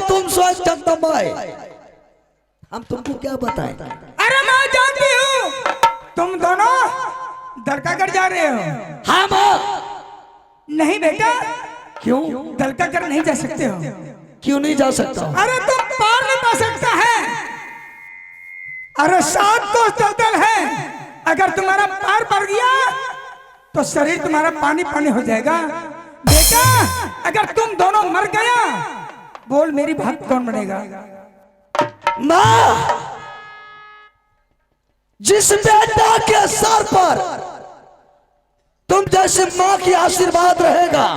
तुम स्वयं जगदम्बा है, हम तुमको क्या बताएं? अरे मैं जानती हूँ तुम दोनों दलकागढ़ जा रहे हो। हाँ माँ। नहीं बेटा, क्यों? दलकागढ़ नहीं जा सकते हो। क्यों नहीं जा सकता? अरे तुम पार नहीं पा सकता है। अरे 7 कोस दलदल है, अगर तुम्हारा पार पड़ गया तो शरीर तुम्हारा पानी पानी हो जाएगा। बेटा अगर तुम दोनों मर गया, बोल मेरी भक्त कौन बनेगा? माँ, जिस बेटा के सर पर तुम जैसे माँ की आशीर्वाद रहेगा,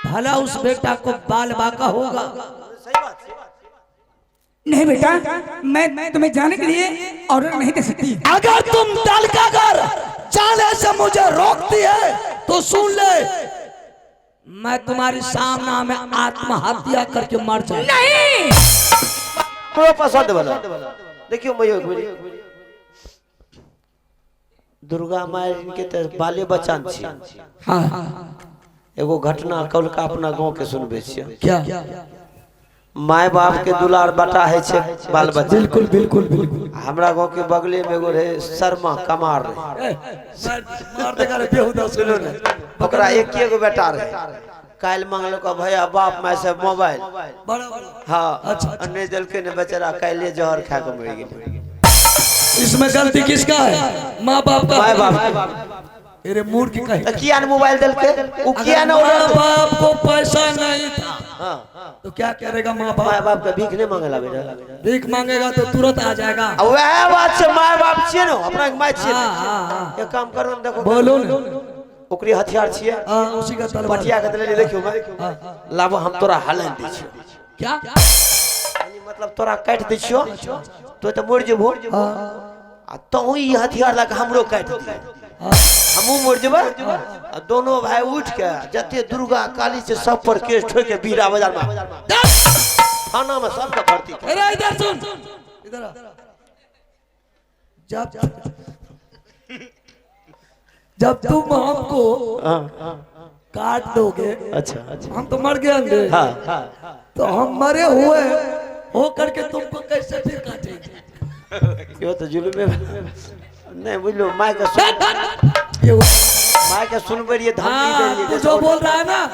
भला उस बेटा को बाल बाका होगा। नहीं बेटा, मैं तुम्हें जाने के लिए ऑर्डर नहीं दे सकती। अगर तुम दलकागढ़ जाने से मुझे रोकती है तो सुन ले, मैं तुम्हारे सामने में आत्महत्या करके मर जाऊं। नहीं, थोड़ा पसंद वाला देखियो मैं दुर्गा माय इनके तो बाले बच्चा छी। हाँ, एगो घटना कौलका अपना गांव के सुनबे छियै। क्या? माय बाप के दुलार बटा है छे बाल बच्चा। बिल्कुल बिल्कुल बिल्कुल। हमरा गांव के बगले में एगो रहे शर्मा कमार रहे। मार देगा रे बेहुदा। सुनो ने, ओकरा एक गो बेटा रहे। काल मांगलो का भैया बाप माय से मोबाइल। हाँ अच्छा, अन्य दल के ने बेचारा काले जहर खा के मर गेल। इसमें गलती किसका है? माँ बाप का। माय बाप। अरे मूर्ख कहे किया ने मोबाइल दल के उ किया ना माँ बाप को पैसा नहीं था। हाँ, तो क्या करेगा माँ बाप? माय बाप का भीख नहीं मांगेला बेटा। भीख मांगेगा तो तुरंत आ जाएगा। वह बात से माय बाप छिए न, अपना माय छिए। हाँ। एक काम करो न, देखो बोलो न। ओकरी हथियार छिए। उसी का तलवार। पटिया के ले देखियो मैं लाबो हम तोरा हलन दै छियो। क्या? यानी मतलब तोरा काट दै छियो तो मर जेबो। आ तो ई हथियार ला के हमरो काट दे, हमहू मर जेबो। आ दोनों भाई उठ के जते दुर्गा काली से सब पर केस ठोक के बीरा बाजार में थाना में सब के भर्ती कर। अरे इधर सुन, इधर आ। जब तुम हमको काट दोगे, अच्छा हम तो मर गए। हाँ, तो हम मरे हुए हो करके तुमको कैसे फिर काटेंगे? यो तो जुलूम नहीं बुझलो। माय के सुनबे रहिए, धमकी दे रहिए। तू जो बोल रहा है ना,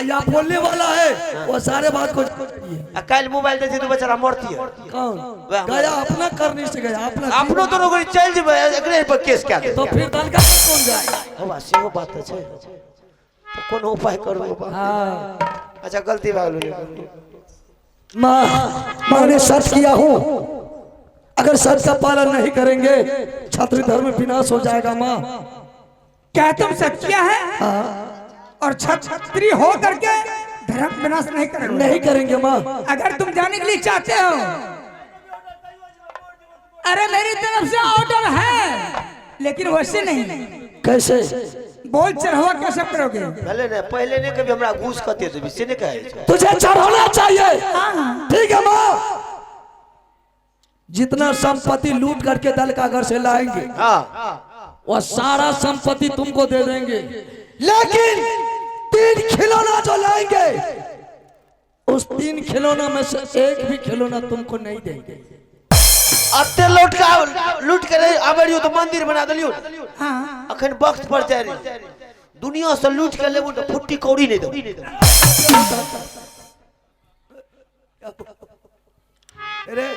या बोलने वाला है वो सारे बात को आ काल मोबाइल दे तो बेचारा मरती है। कौन गया? अपना करने से गया, अपना अपनो तो लोग चल जेबे, एकरे पर केस क्या दे। तो फिर दलका कौन जाएगा? हवा सेहो बात है तो कोनो उपाय करो। हाँ। अच्छा गलती भा गेलो। माँ ने सच किया हूँ, अगर सच का पालन नहीं करेंगे छात्र धर्म विनाश हो जाएगा। माँ क्या तुम सच किया है? और छत्री हो करके धर्म विनाश नहीं करोगे? नहीं करेंगे माँ। अगर तुम जाने के लिए चाहते हो, अरे मेरी तरफ से ऑर्डर है, लेकिन वैसे नहीं। कैसे? बोल चढ़वा कैसे करोगे? भले ने पहले ने कभी हमरा घूस कते देबी से ने कहे। तुझे चढ़ाना चाहिए। ठीक है माँ, जितना संपत्ति लूट करके दलकागढ़ से लाएंगे वह सारा संपत्ति तुमको दे देंगे, लेकिन 3 खिलौना जो लाएंगे उस 3 खिलौना में से एक भी खिलौना तुमको नहीं देंगे। अते लूट के आबरियो तो मंदिर बना दलियो। हां अखन वक्त पर जा रही दुनिया से लूट के लेबो तो फुट्टी कौड़ी नहीं दो। अरे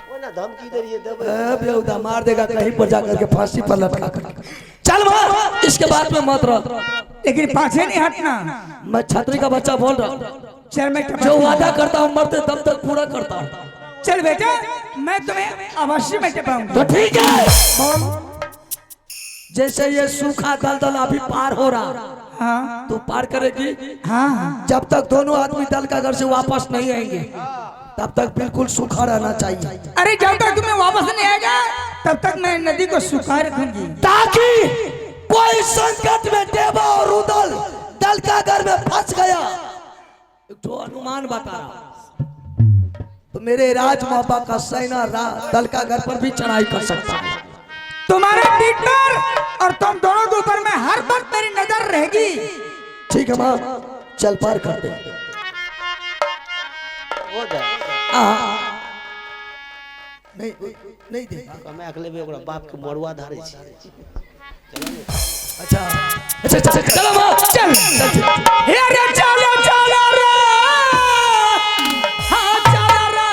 वो ना धमकी दे रही है, बेहुदा मार देगा कहीं पर जाकर के फांसी पर लटका कर। चल मार, इसके बाद में मत रह। लेकिन पाछे नहीं हटना। मैं छतरी का बच्चा बोल रहा हूँ, चल मैं जो वादा करता हूँ मरते तब तक पूरा करता हूँ। चल बेटा, मैं तुम्हें अवश्य में टिपाऊंगा। तो ठीक है, जैसे ये सूखा दलदल अभी पार हो रहा, हाँ तू पार करेगी। हाँ, जब तक दोनों आदमी दलकागढ़ से वापस नहीं आएंगे तब तक बिल्कुल सूखा रहना चाहिए। अरे जब तक तुम्हें वापस नहीं आएगा तब तक मैं नदी को सुखा रखूंगी, ताकि कोई संकट में देवा और रुदल दलकागढ़ में फंस गया। जो अनुमान बता रहा तो मेरे राज मापा का सेना दलकागढ़ पर भी चढ़ाई कर सकता है। तुम्हारे पीठ पर और तुम दोनों के ऊपर में हर वक्त मेरी नजर रहेगी। ठीक है माँ, चल पार कर दे। हो जाए नहीं नहीं दे। मैं अगले भी ओकरा बाप के मरुआ धारे छी। अच्छा अच्छा अच्छा चलो मां चल हे रे चलो चलो रे हाँ चलो रे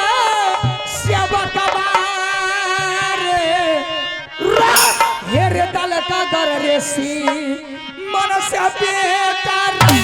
सेवा कबार हे रे दल का घर रे सी मन से बेटा रे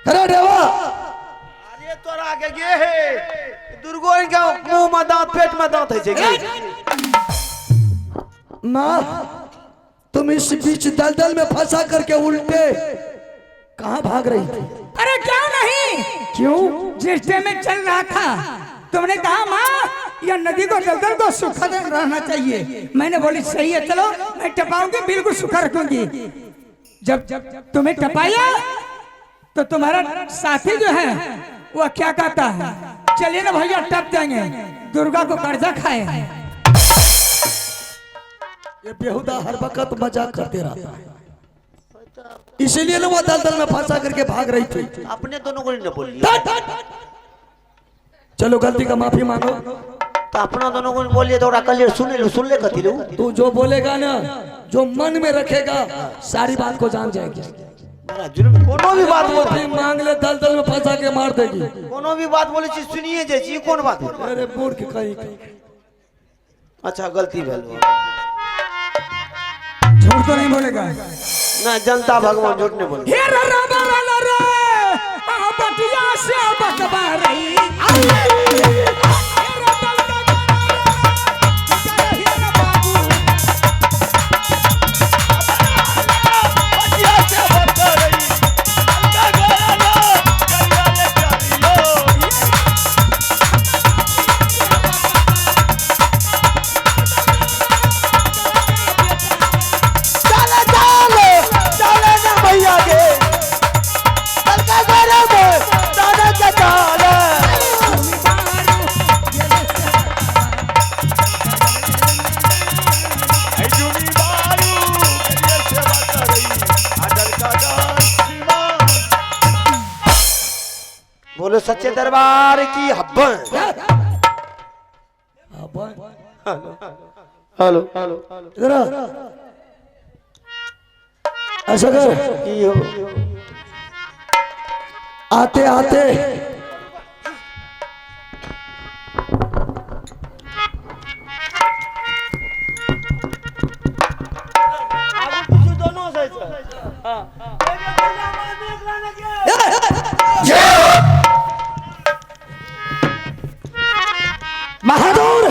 अरे देवा अरे तोरा आगे गे है दुर्गोइन के मुंह में दांत पेट में दांत है गे। माँ तुम इस बीच दलदल में फंसा करके उल्टे कहाँ भाग रही थी? अरे क्या नहीं क्यों? जिस टाइम में चल रहा था तुमने कहा माँ यह नदी को दलदल को सूखा रहना चाहिए। मैंने बोली सही है चलो मैं टपाऊंगी बिल्कुल सूखा रखूंगी। जब तुम्हें टपाया तो तुम्हारा साथी जो है वह क्या कहता है चलिए ना भैया टप देंगे दुर्गा को कर्जा खाए। ये बेहुदा हर वक्त मजाक करते रहता है इसीलिए ना वो दलदल में फंसा करके भाग रही थी। अपने दोनों को नहीं बोलिए। चलो गलती का माफी मांगो। तो अपना दोनों को बोलिए तो कल सुन ले कथी लो। तू जो बोलेगा ना जो मन में रखेगा सारी बात को जान जाएगी। कोनो भी बात माफी मांग ले दलदल में फंसा के मार देगी। कोनो भी बात बोले छी सुनिए जे छी कौन बात है? अरे मूर्ख कहीं। अच्छा गलती भेल झूठ तो नहीं बोलेगा ना जनता भगवान झूठ नहीं बोले। हे रे रे रे आ बटिया से बकबा रही बोलो सच्चे दरबार की हब्बन। हेलो इधर ऐसा कर आते आते दोनों से बहादुर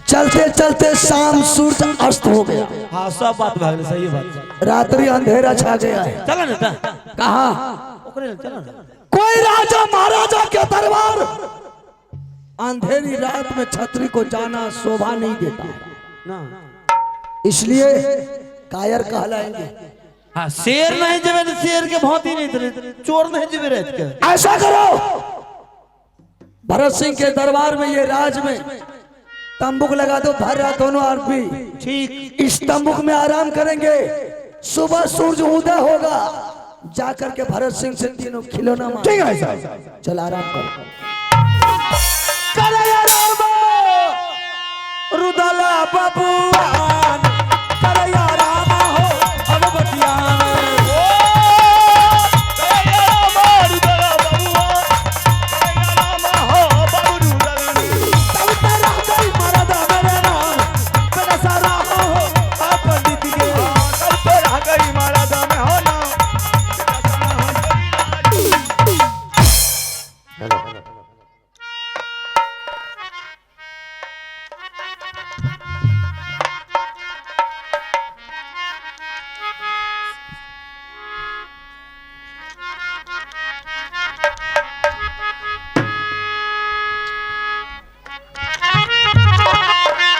चलते चलते शाम सूरज अस्त हो गया। हाँ सब बात भाग सही बात। रात्रि अंधेरा छा गया है। चला ना कहा ओकरे चला ना कोई राजा महाराजा के दरबार अंधेरी रात में छतरी को जाना शोभा नहीं देता ना, इसलिए कायर कहलाएंगे। हाँ शेर नहीं जबे तो शेर के भांति नहीं थे, चोर नहीं जबे रहते के। ऐसा करो, भरत सिंह के दरबार में ये राज में तंबुक लगा दो, भर रात दोनों आदमी ठीक इस तंबुक में आराम करेंगे। सुबह सूरज उदय होगा, जाकर के भरत सिंह से तीनों खिलौना मार। ठीक है साहब, चल आराम करो। रुदला बबुआन करया रामा हो अब बटियान ओ करया रामा रुदला बबुआन करया रामा हो बाबू रुदला तब तेरा कोई मरदा मेरे नाम तेरा सारा हो आप पंडित के तब तेरा कोई मरदा में हो ना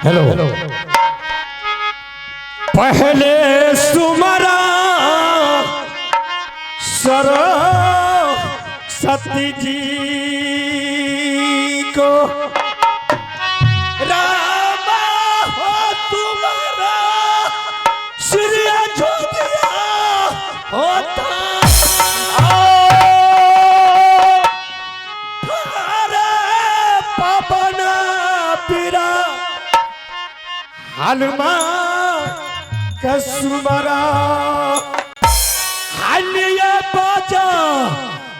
हेलो हेलो पहले सुमरा सरस्वती जी को रामा हो तुम्हारा श्री अयोध्या होता पवन पीरा हनुमान कसुमरा हलिया बाजा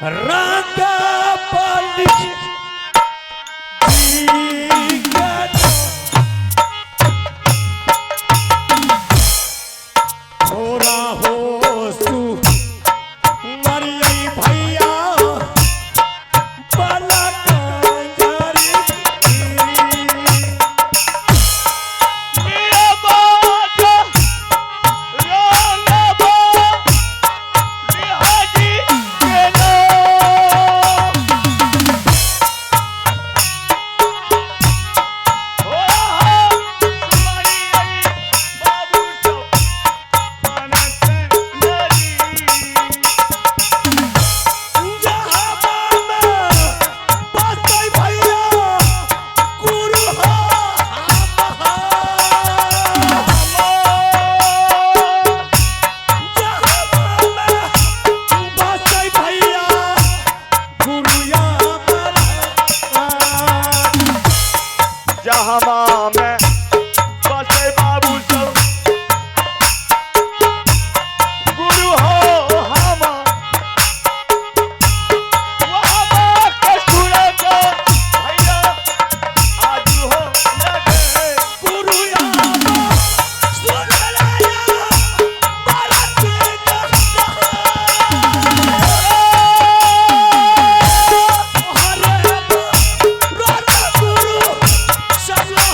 रंग पंडित थोड़ा हो सु मरियई भैया पलक जरी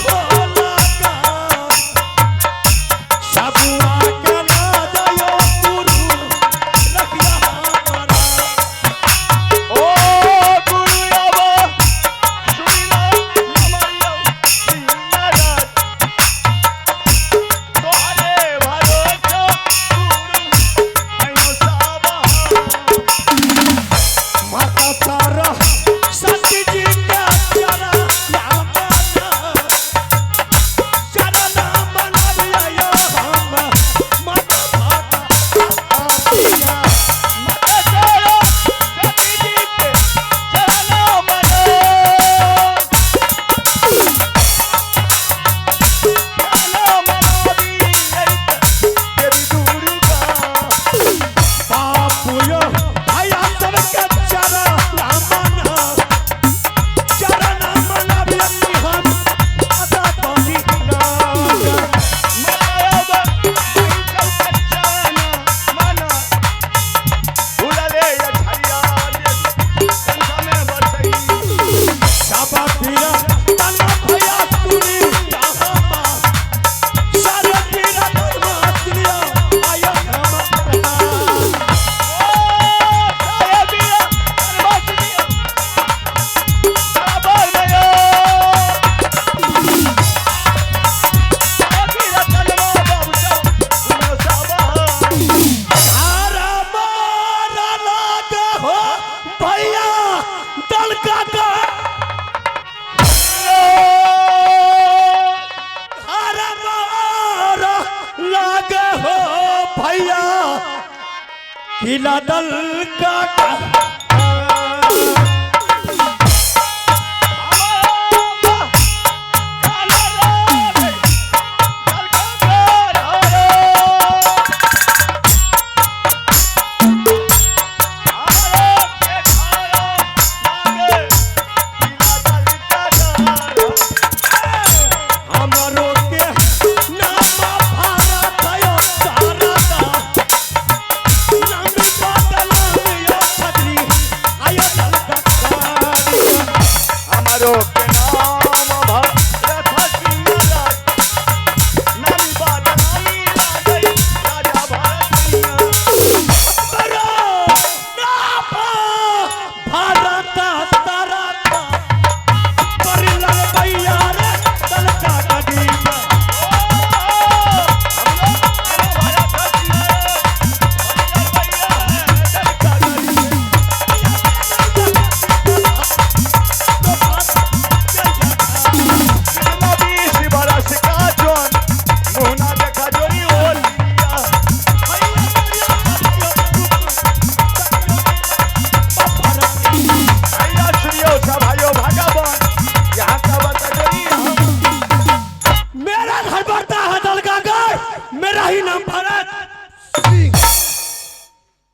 होला हिला दल का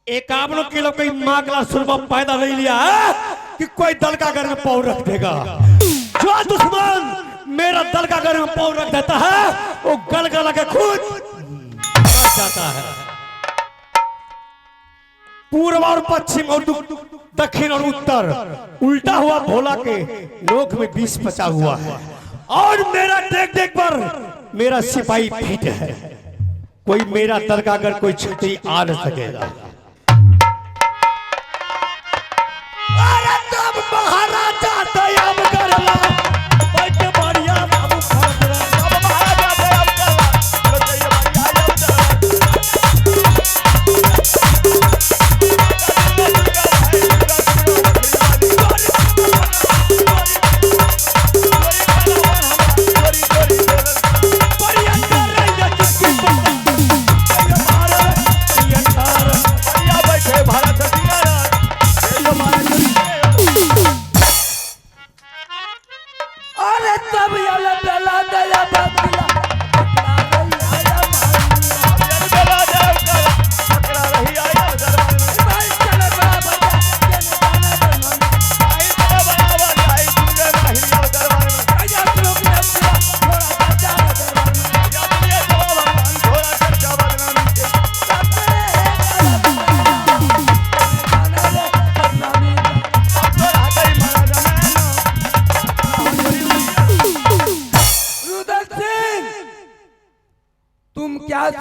एकावन किलो कोई मागला सुरमा पैदा नहीं लिया है कि कोई दल का घर में पाँव रख देगा। जो दुश्मन मेरा दल का घर में पाँव रख देता है वो गलगला के खुद मर जाता है। पूर्व और पश्चिम और दक्षिण और उत्तर उल्टा हुआ भोला के नोक में विष पचा हुआ है और मेरा देख देख पर मेरा सिपाही फिट है। कोई मेरा दल का घर कोई छुट्टी आ न सकेगा। महाराजा दयाब करला बैठ बढ़िया बाबू खरदरा सब महाराजा दयाब करला लतैया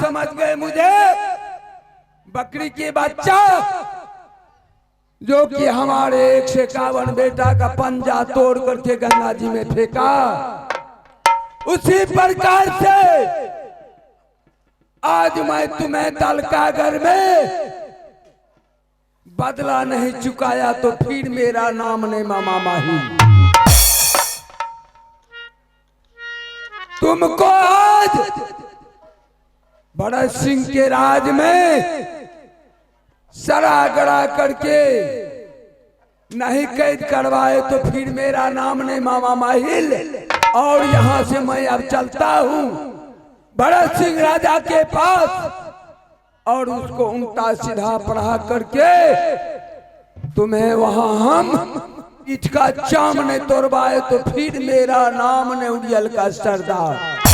समझ गए मुझे? बकरी के बच्चा जो कि हमारे 151 बेटा का पंजा तोड़ करके गंगा जी में फेंका, उसी प्रकार से आज मैं तुम्हें दलकागर में बदला नहीं चुकाया तो फिर मेरा नाम नहीं मामा माही। तुमको आज भरत सिंह के राज में सरा गड़ा करके नहीं कैद करवाए तो फिर मेरा नाम नहीं मामा माहिल। और यहाँ से मैं अब चलता हूँ भरत सिंह राजा के पास और उसको उल्टा सीधा पढ़ा करके तुम्हें वहां हम इसका चाम ने तोड़वाए तो फिर मेरा नाम ने उड़ियल का सरदार।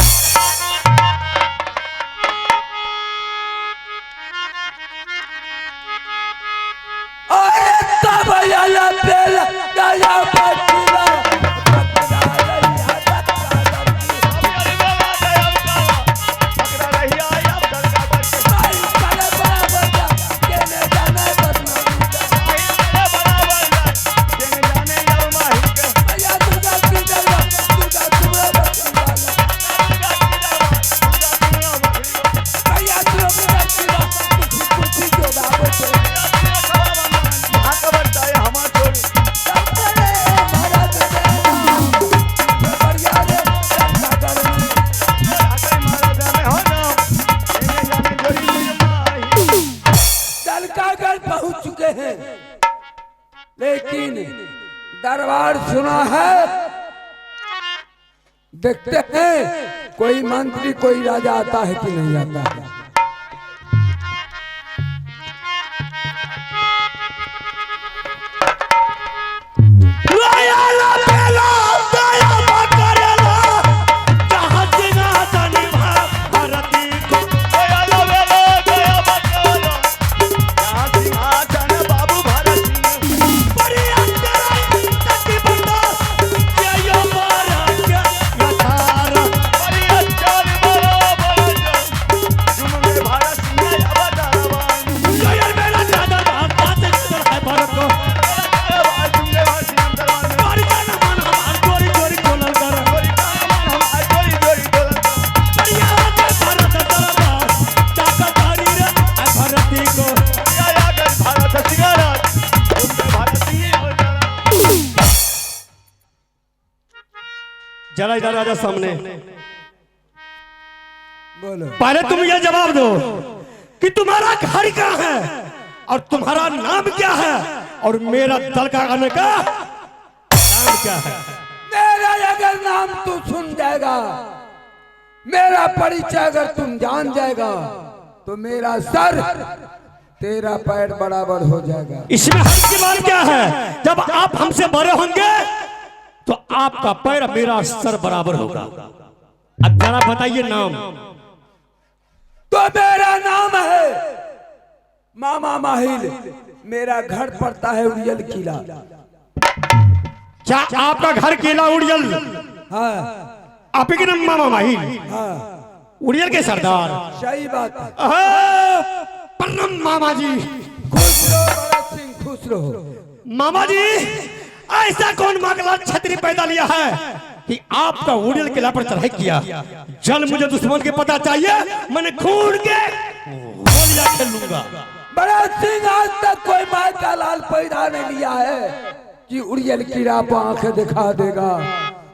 दरबार सुना है, देखते हैं कोई मंत्री कोई राजा आता है कि नहीं आता है। जरा इधर आजा सामने। बोलो। पहले तुम ये जवाब दो कि तुम्हारा घर कहाँ है और तुम्हारा नाम क्या है और मेरा दल का आने का नाम क्या है। मेरा अगर नाम तू सुन जाएगा, मेरा परिचय अगर तुम जान जाएगा, तो मेरा सर तेरा पैर बराबर हो जाएगा। इसमें हर्ष की बात क्या है? जब आप हमसे बड़े होंगे तो आपका पैर मेरा सर बराबर होगा। अब जरा बताइए नाम। तो मेरा नाम है मामा माहिल, मेरा घर पड़ता है उड़ियल किला। क्या आपका घर किला उड़ियल? हाँ आप ही के नाम मामा माहिल? हाँ उड़ियल के सरदार। सही बात है। प्रणाम मामा जी। खुश रहो भरत सिंह, खुश रहो। मामा जी, ऐसा कौन मामला छतरी पैदा लिया है कि आपका उड़ियल किला पर चढ़ाई किया? जल मुझे दुश्मन के पता चाहिए, मैंने खून के गोलियां खेल लूंगा। भरत सिंह, आज तक कोई माय का लाल पैदा नहीं लिया है कि उड़ियल किला पर आंखें दिखा देगा।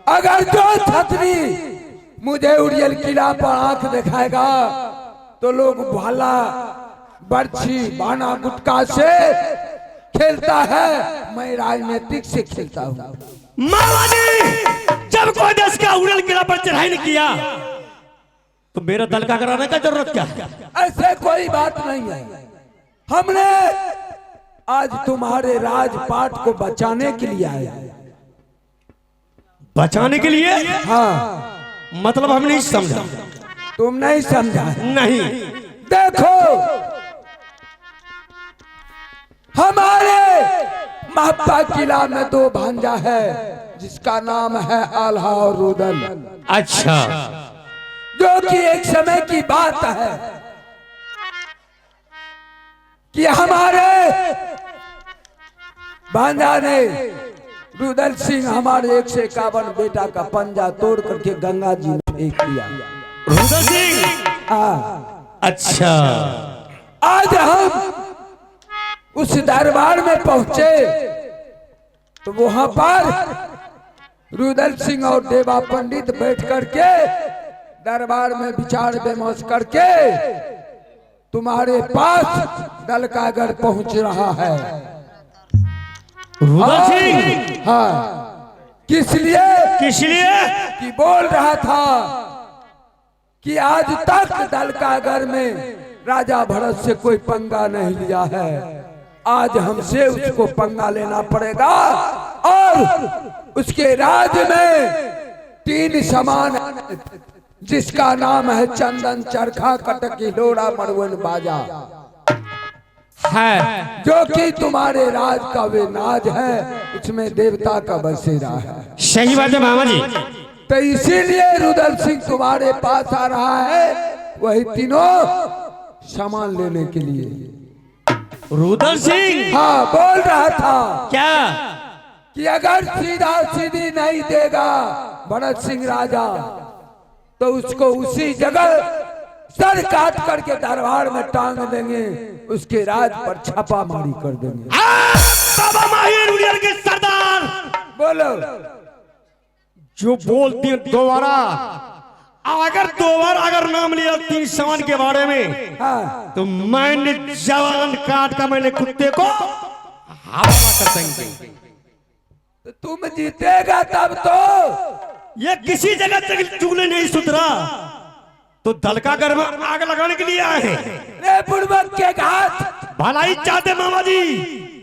अगर जो छतरी मुझे उड़ियल किला पर आंख दिखाएगा तो लोग भाला बर्छी बाना गुटका से खेलता है, मैं राजनीतिक से खेलता हूँ। मामा जी, जब कोई देश का उड़ियल किला पर चढ़ाई नहीं किया तो मेरा दल का कराने का जरूरत क्या है? ऐसे कोई बात नहीं है। हमने आज तुम्हारे राजपाट को बचाने के लिए आए हैं। बचाने के लिए? हाँ। मतलब हम नहीं समझा। तुम नहीं समझा? नहीं। देखो, हमारे महपा किला में दो भांजा है जिसका नाम है आल्हा और रुदल। अच्छा। जो कि एक समय की बात है कि हमारे भांजा ने रुदल सिंह हमारे 151 बेटा का पंजा तोड़ करके गंगा जी में फेंक दिया। रुदल सिंह? हाँ। अच्छा। आज हम उस दरबार में पहुंचे तो वहां पर रुदल सिंह और देवा पंडित बैठ करके दरबार में विचार विमर्श करके तुम्हारे पास दल का घर पहुंच रहा है। रुदल सिंह? हाँ। किस लिए? किस लिए? कि बोल रहा था कि आज तक दल का घर में राजा भरत से कोई पंगा नहीं लिया है, आज हमसे उसको पंगा लेना पड़ेगा और उसके राज में 3 समान जिसका नाम है चंदन चरखा कटक हिलोड़ा मड़वन बाजा है, जो कि तुम्हारे राज का वे नाज है, उसमें देवता का बसेरा है। सही बात है मामा जी। तो इसीलिए रुदल सिंह तुम्हारे पास आ रहा है, वही तीनों सामान लेने के लिए। रुदल सिंह? हाँ, बोल रहा था क्या कि अगर सीधा सीधी नहीं देगा भरत सिंह राजा तो उसको उसी जगह सर काट करके दरबार में टांग देंगे, उसके राज पर छापामारी कर देंगे। बाबा माहिर उड़ियल के सरदार, बोलो। जो बोलती दोबारा, अगर नाम लिया 3 समान के बारे में, हाँ। तो मैंने जवान काट का मैंने कुत्ते को हवा कर देंगे। तो तुम जीतेगा तब तो। ये किसी जगह तक चुगली नहीं सुधरा तो दलकागर में आग लगाने के लिए आए हैं। रे बुड़बक के घाट भलाई चाहते मामा जी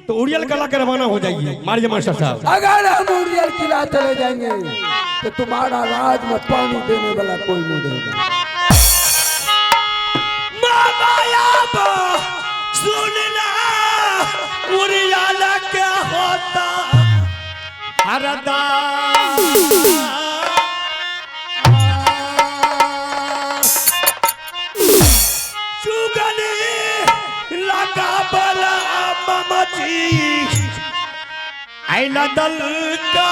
तो उड़ियल कला के रवाना हो जाइए। मारिए मास्टर साहब। अगर हम उड़ियल किला चले जाएंगे तो तुम्हारा राज में पानी देने वाला कोई नहीं रहेगा। सुनना उड़ियाला क्या होता हरदा चुगली लगा बला मामा जी आइला दल का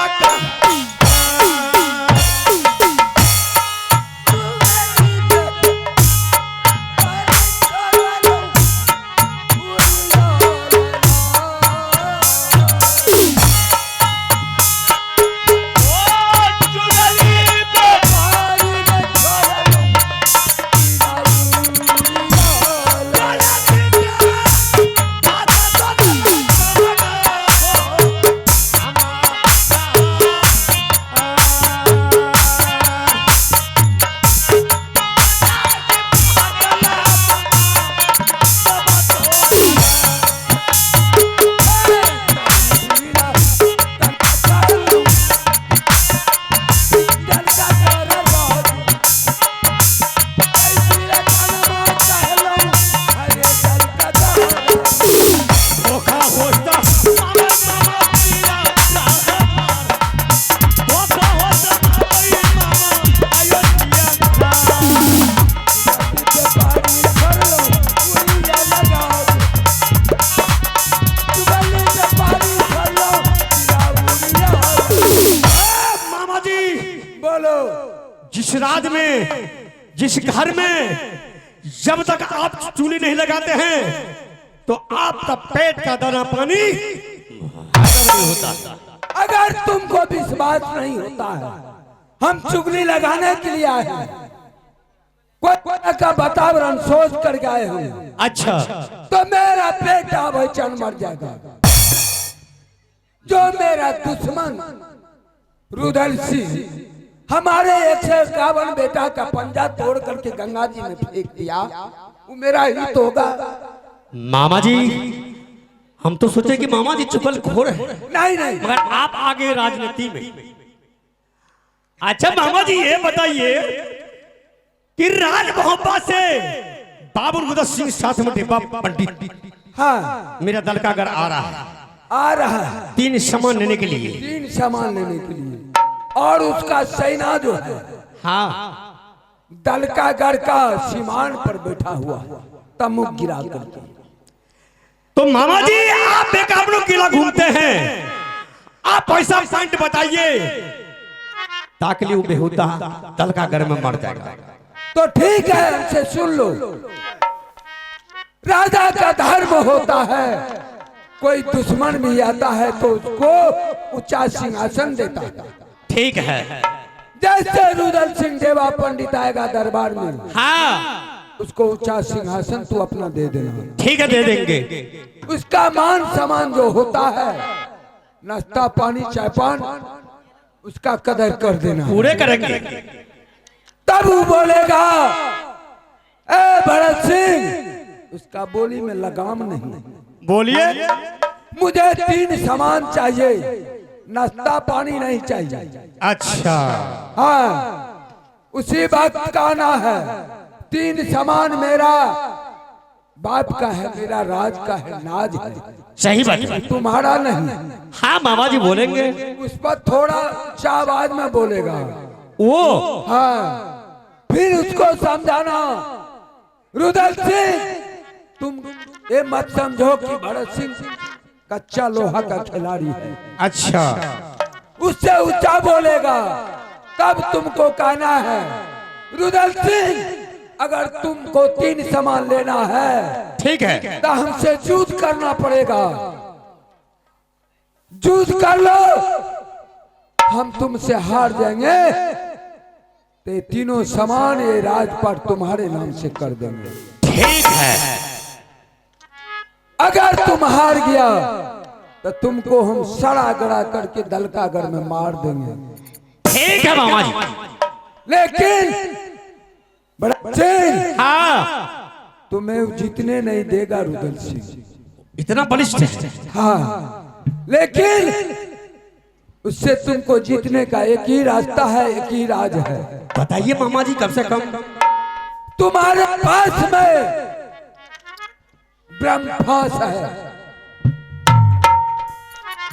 जिस राज में जिस घर में जब तक आप चूल्ही नहीं लगाते हैं तो आपका पेट का दाना पानी नहीं होता। अगर तुमको विश्वास नहीं होता है हम चुगली लगाने के लिए आए हैं। कोई का वातावरण सोच कर गए हैं। अच्छा तो मेरा बेटा बेचैन मर जाएगा। जो मेरा दुश्मन रुदल सिंह हमारे 151 बेटा का पंजा तोड़ करके गंगा जी में फेंक दिया वो मेरा हित होगा। मामा जी हम तो सोचे कि मामा जी चुगल खोर है। नहीं नहीं मगर आप आगे राजनीति में। अच्छा मामा जी ये बताइए कि राज मोहब्बत से बाबुल गुदर सिंह साथ में डिब्बा पंडित हाँ मेरा दल का घर आ रहा है 3 सामान लेने के लिए। 3 सामान लेने के लिए और उसका सेना जो है हाँ दलकागढ़ का सीमान पर बैठा हुआ तमुक गिरा करके। तो मामा जी आप बेकाबू किला घूमते हैं आप पैसा पॉइंट बताइए ताकि वो बेहुदा दलकागढ़ में मर जाएगा। तो ठीक है हमसे सुन लो। राजा का धर्म होता है कोई दुश्मन भी आता है तो उसको ऊंचा सिंहासन देता है। ठीक है जैसे रुदल सिंह देवा पंडित आएगा दरबार में हाँ उसको ऊंचा सिंहासन तू अपना दे देना। ठीक है दे देंगे। उसका मान सम्मान जो होता है नाश्ता पानी चाय पान उसका कदर कर देना। पूरे करेंगे। तब वो बोलेगा ए भरत सिंह उसका बोली में लगाम नहीं। बोलिए मुझे 3 सामान चाहिए नाश्ता पानी नहीं चाहिए। अच्छा हाँ उसी वक्त का आना है। 3 सामान मेरा बाप का है मेरा राज का है नाज है सही बात है तुम्हारा नहीं। हाँ मामा जी बोलेंगे। उस पर थोड़ा ऊंचा आवाज में बोलेगा वो हाँ फिर उसको समझाना रुदल सिंह तुम ये मत समझो कि भरत सिंह कच्चा लोहा का खिलाड़ी है। अच्छा उससे ऊंचा बोलेगा तब तुमको कहना है रुदल सिंह अगर तुमको 3 सामान लेना है ठीक है तो हमसे युद्ध करना पड़ेगा। युद्ध कर लो हम तुमसे हार जाएंगे तो ये 3 सामान ये राजपाट तुम्हारे नाम से कर देंगे। ठीक है अगर तुम हार गया तो तुमको हम सड़ा गड़ा करके दलकागढ़ में मार देंगे। ठीक है मामा जी। लेकिन बड़ा सिंह हाँ तुम्हें जीतने नहीं देगा रुदल सिंह। इतना बलिष्ठ है। हाँ लेकिन उससे तुमको जीतने का एक ही रास्ता है, एक ही राज है। बताइए मामा जी, कम से कम तुम्हारे पास में ब्रह्मास है।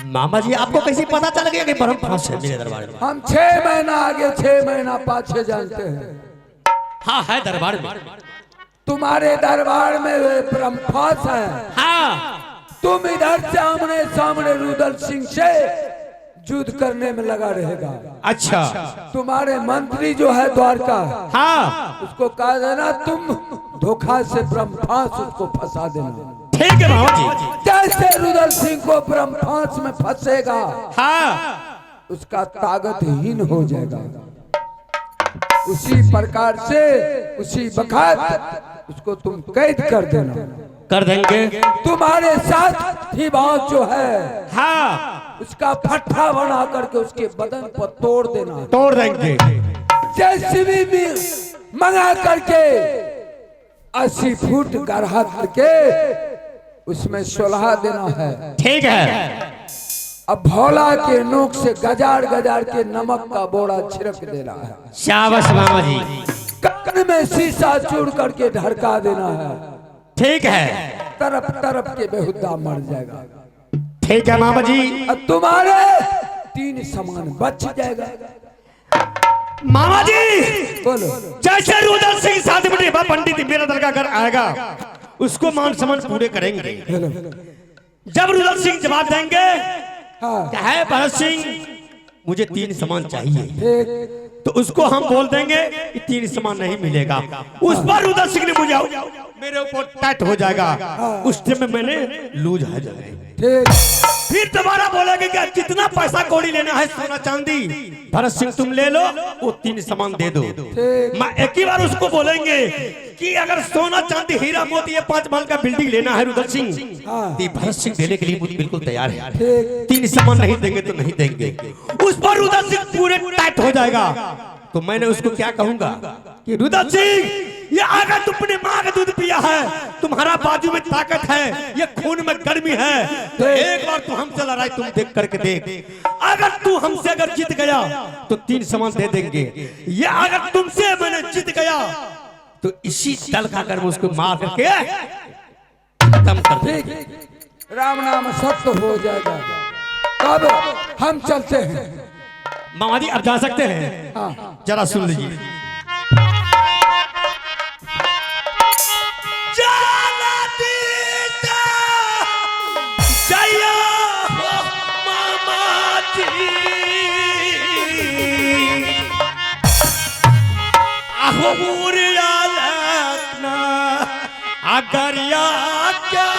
मामा जी आपको कैसे पता चल गया कि ब्रह्मास है मेरे दरबार में? हम 6 महीना आगे 6 महीना पाछे जानते हैं। हाँ है दरबार में। तुम्हारे दरबार में ब्रह्मास है। हाँ तुम इधर से आमने सामने रुदल सिंह से युद्ध करने में लगा रहेगा। अच्छा तुम्हारे मंत्री जो है द्वारका, हाँ उसको कहा देना तुम धोखा से ब्रह्मास उसको फंसा देना। ठीक है मामा जी। जैसे रुदल सिंह को ब्रह्मास में फंसेगा हाँ उसका ताकतहीन हो जाएगा। उसी प्रकार से उसी वक्त उसको तुम कैद कर देना। कर देंगे। तुम्हारे साथ ही बात जो है हाँ उसका फट्टा बना करके उसके बदन पर तोड़ देना। तोड़ देंगे। जेसीबी में मंगा करके 80 फुट गड्ढा करके उसमें सुलहा देना है। ठीक है। अब भोला के नोक से गजार गजार के नमक का बोरा छिड़क देना है। शाबाश मामा जी। कान में शीशा चूर करके ढड़का देना है। ठीक है। तरफ तरफ के बेहुदा मर जाएगा। ठीक है मामा जी। अब तुम्हारे 3 सामान बच जाएगा। मामा जी बोलो। जैसे रुदल सिंह साथ में पंडित मेरा दरगाह घर आएगा उसको मान सम्मान पूरे करेंगे। जब रुदल सिंह जवाब देंगे हाँ है भरत सिंह मुझे 3 सामान चाहिए, ठीक। तो उसको हम बोल देंगे कि 3 सामान नहीं मिलेगा। उस पर रुदल सिंह ने मुझे मेरे ऊपर टाइट हो जाएगा। उस टाइम में मैंने लूज है ठीक। फिर दोबारा बोलेंगे कि जितना पैसा कौड़ी लेना है सोना चांदी भरत सिंह तुम ले लो, वो 3 सामान दे दो। मैं एक ही बार उसको बोलेंगे कि अगर सोना चांदी हीरा मोती ये 5 महल का बिल्डिंग लेना है रुदल सिंह, तो भरत सिंह देने के लिए मुझे बिल्कुल तैयार है। 3 सामान नहीं देंगे तो नहीं देंगे। उस पर रुदल सिंह पूरे टाइट हो जाएगा। तो मैंने उसको क्या कहूंगा कि रुदल सिंह ये अगर तुमने मां का दूध पिया है, तुम्हारा बाजू में ताकत है, ये खून में गर्मी है, तो एक बार तू हमसे लड़ाई तुम देख करके देख। अगर तू हमसे अगर जीत गया तो 3 सामान दे देंगे। ये अगर तुमसे मैंने जीत गया तो इसी दल का कर उसको मार करके खत्म कर दे। ठीक। राम नाम सत्य हो जाएगा। तब हम चलते हैं। मामा जी अब जा सकते हैं। हाँ जरा सुन लीजिए। अगर या क्या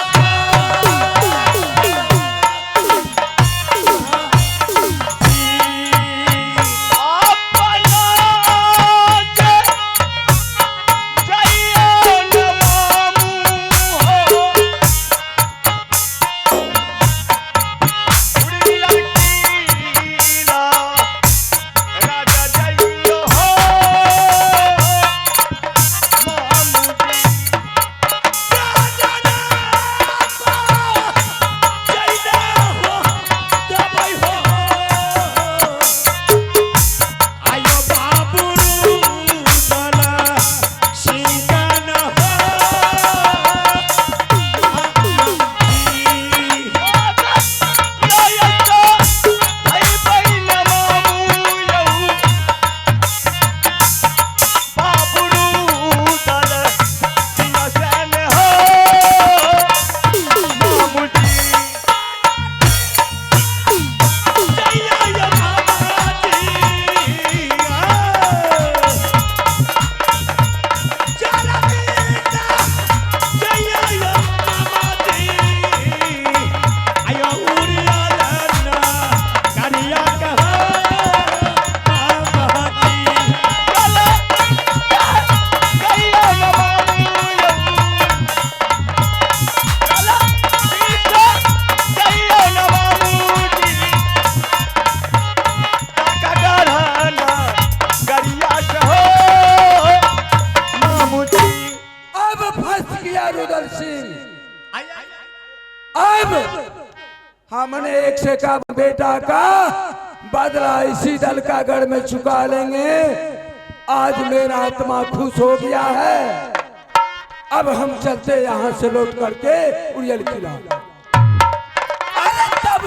हमने एक से का बेटा का बदला इसी दल का गढ़ में चुका लेंगे। आज मेरा आत्मा खुश हो गया है। अब हम चलते यहाँ से लौट करके उड़ियल किला। अरे तब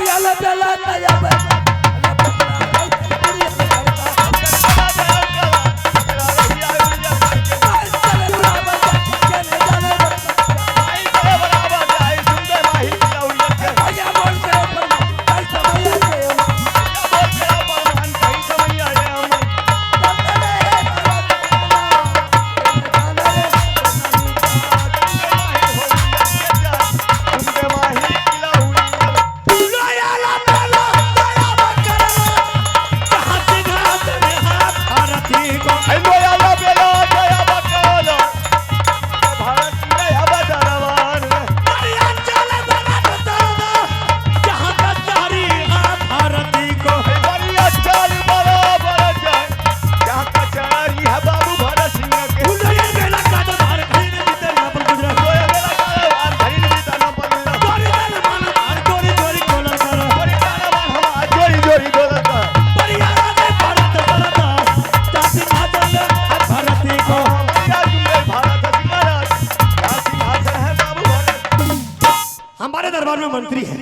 हमारे दरबार में मंत्री है,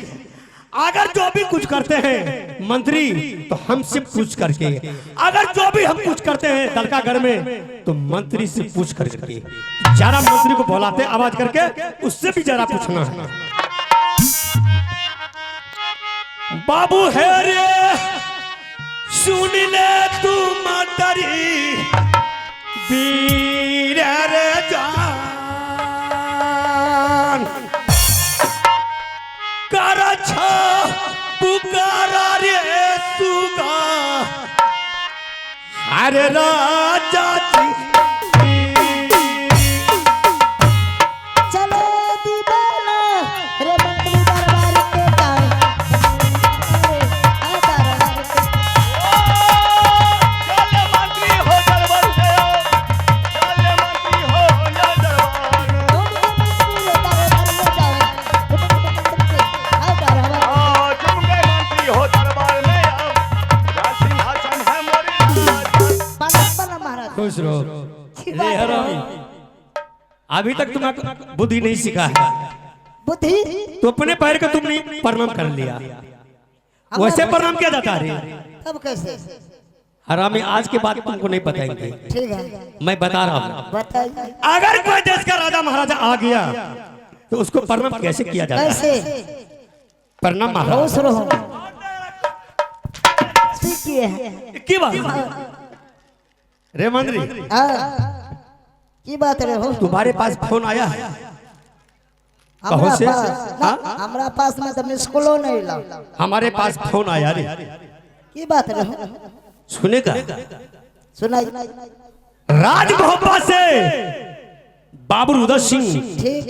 अगर जो भी कुछ करते हैं मंत्री तो हमसे पूछ करके, अगर जो भी हम कुछ करते हैं दलकागढ़ में तो मंत्री से पूछ करके। जरा मंत्री को बुलाते आवाज करके, उससे भी जरा पूछना है। बाबू है रे सुन ले तू मंत्री वीर रे जान पुकारा रे सुगा हरे राजा जी चलो दीवाना रे मंत्री दरबार के जाए आ दरबार के चले मंत्री हो दरबार से, चले मंत्री हो या दरबार। तुम गए मंत्री हो दरबार में, अब राज सिंहासन है मोरी राज। महाराज खुश रहो रे हरामी। अभी तक तुम्हें बुद्धि नहीं सीखा है, बुद्धि तो अपने पैर को तुमने प्रणाम कर लिया, वैसे प्रणाम किया जाता है। अब कैसे? हरामी आज के बाद तुमको नहीं बताएंगे, ठीक है मैं बता रहा हूँ। बताइए अगर कोई देश का राजा महाराजा आ गया तो उसको प्रणाम कैसे किया जाता है? कैसे? प्रणाम महाराज खुश रहो सीखिए हैं की बात रे मंत्री, की बात रे हो तुम्हारे पास फोन आया है? हमरा कहो से? पास ना, हाँ? हमरा पास में तो मिस कॉलो नहीं ला। हमारे पास फोन आया रे, की बात रे हो सुनेगा? सुनाई राजभोपा से बाबू उदय सिंह ठीक